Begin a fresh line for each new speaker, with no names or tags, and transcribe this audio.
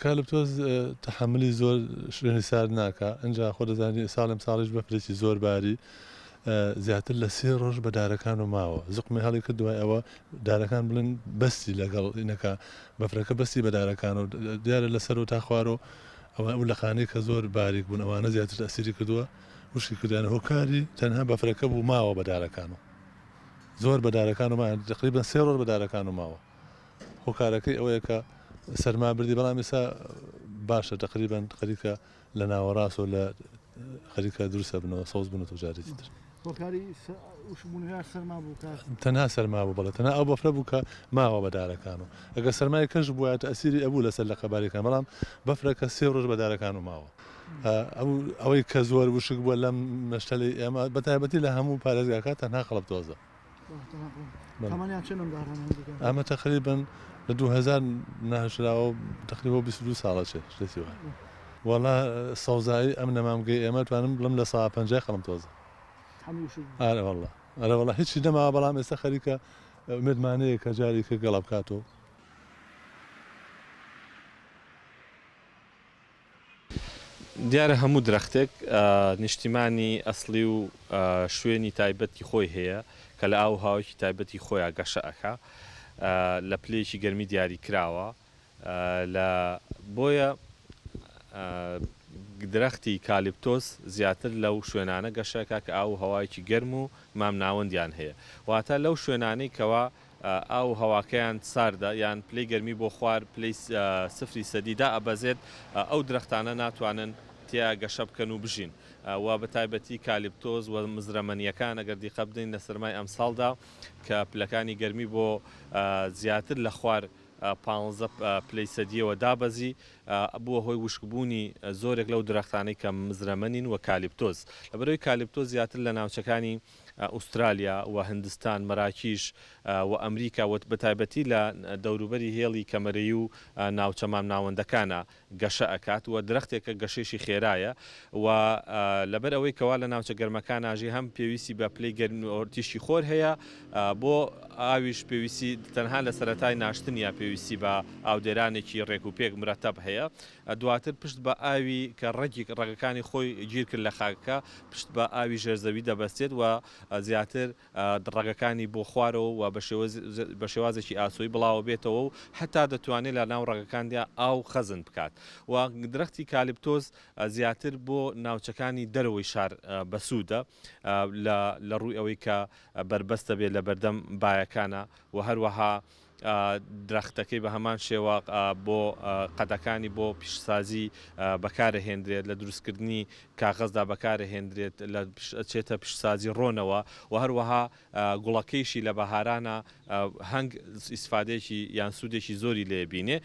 کالیپتۆز تەحملی زۆر شوێنی سارد ناکات. ئەنجا خۆ دەزانانی ساڵم ساڵیش بەفرێکی زۆر باری زیاتر لە 3 ڕۆژ بە دارەکان و ماوە. زوقمی هەڵی کردووە ئەوە دارەکان بڵێن بەستی لەگەڵ ئینەکە بەفرەکە بەستی بە دارەکان و دیارە لەسەر و تا خوارەوە ئەو لە خانەی کە زۆر باریک بوون ئەوانە زیاتر ئەسیری کردووە وشکی کردیانە هۆکاری تەنها بەفرەکە بوو ماوە بە دارەکان و زۆر بە دارەکان ومان تقریبا 3 ڕۆژ بە دارەکان و ماوە. هۆکارەکەی ئەوەیە کە سەرما بردی بەڵام ئێستا باشە تقریبا خەریکە لە ناوەڕاست و لە خەریکە دروستە بنەوە سەوز بنەوە جارێکی تر. تەنها سەرما بوو بەڵێ تەنها ئەو بەفرە بوو کە ماوە بە دارەکان و ئەگە سەرمای کەش بووە ئەسیری ئەبوو لەسەر لە قەبارەکان بەڵام بەفرەکە 3 ڕۆژ بە دارەکان و ماوە. ئەوەی کە زۆر وشک بووە لەم مەشتەلەی ئێمە بەتایبەتی لە هەموو پارێزگاکە تەنها خەڵەپتۆزە. ئەمە تقریبا لە 2000 ناشراوە تقریبا 22 ساڵە شتێکی وایە. وەڵا سەوزایی ئەم نەمامگەی ئێمە توانم بڵم لە 150 خەڵەپتۆزە. ئەرە وەڵا هیچی نەماوە بەڵام ئێستا خەریکە مێدمانەیە کە جارێکە گەڵا بکاتەوە.
دیارە هەموو درەختێک نیشتیمانی ئەسڵی و شوێنی تایبەتی خۆی هەیە کە لە ئاو هاوێکی تایبەتی خۆیان گەشە ئەکا لە پلەیەکی گەرمی دیاری کراوە بۆیە درەختی کالیپتۆس زیاتر لەو شوێنانە گەشەکە کە ئاو هەوایەکی گەرم و مام ناوەندیان هەیە واتە لەو شوێنانەی کەوا ئاو هەواکەیان ساردە یان پلەی گەرمی بۆ خوار پلەی 0°دا ئەبەزێت ئەو درەختانە ناتوانن تیا گەشە بکەن و بژین و بە تایبەتی کالیپتۆز و مزرەمەنیەکان ئەگەر دیقە بدەین لە سەرمای ئەم ساڵدا کە پلەکانی گەرمی بۆ زیاتر لە خوار 15 پلەی سەدیەوە دابەزی بووە هۆی وشکبوونی زۆرێک لەو درەختانەی کە مزرەمەنین و کالیپتۆز لەبەرەوەی کالیپتۆز زیاتر لە ناوچەکانی ئوسترالیا و هندستان مەراکیش و ئەمریکا و بە تایبەتی لە دەوروبەری هێڵی کەمەرەی و ناوچە مام ناوەندەکانە گەشە ئەکات و درەختێکە گەشێشی خێرایە و لەبەر ئەوەی کەوا لە ناوچە گەرمەکان ئاژی هەم پێویستی بە پلەی گەرمیتیشی خۆر هەیە بۆ ئاویش پێویستی تەنها لە سەرەتای ناشتنیا پێویستی بە ئاودێرانێکی ڕێک و پێک مرەتەب هەیە دواتر پشت بە ئاوی کە ڕێگەکانی خۆی گیر کرد لە خاکەکە پشت بە ئاوی ژێرزەوی دەبەستێت و زیاتر ڕێگەکانی بۆ خوارەوە و بە شێوازێکی ئاسۆی بڵاوە بێتەوە و هەتا دەتوانێت لە ناو ڕێگەکاندا ئاو خەزن بکات و درەختی کالیپتۆز زیاتر بۆ ناوچەکانی دەرەوەی شار بەسوودە لە ڕووی ئەوەی کە بربەستە بێت لە بەردەم بایەکانە و هەروەها درەختەکەی بە هەمان شێوە بۆ قەدەکانی بۆ پیشسازی بەکارەهێنرێت لە دروستکردنی کاغەزدا بەکارەهێنرێت لە چێتە پیشسازی ڕۆنەوە و هەروەها گوڵەکەیشی لە بەهارانە هەنگ ئیسفادێکی یان سوودێکی زۆری لێبینێ.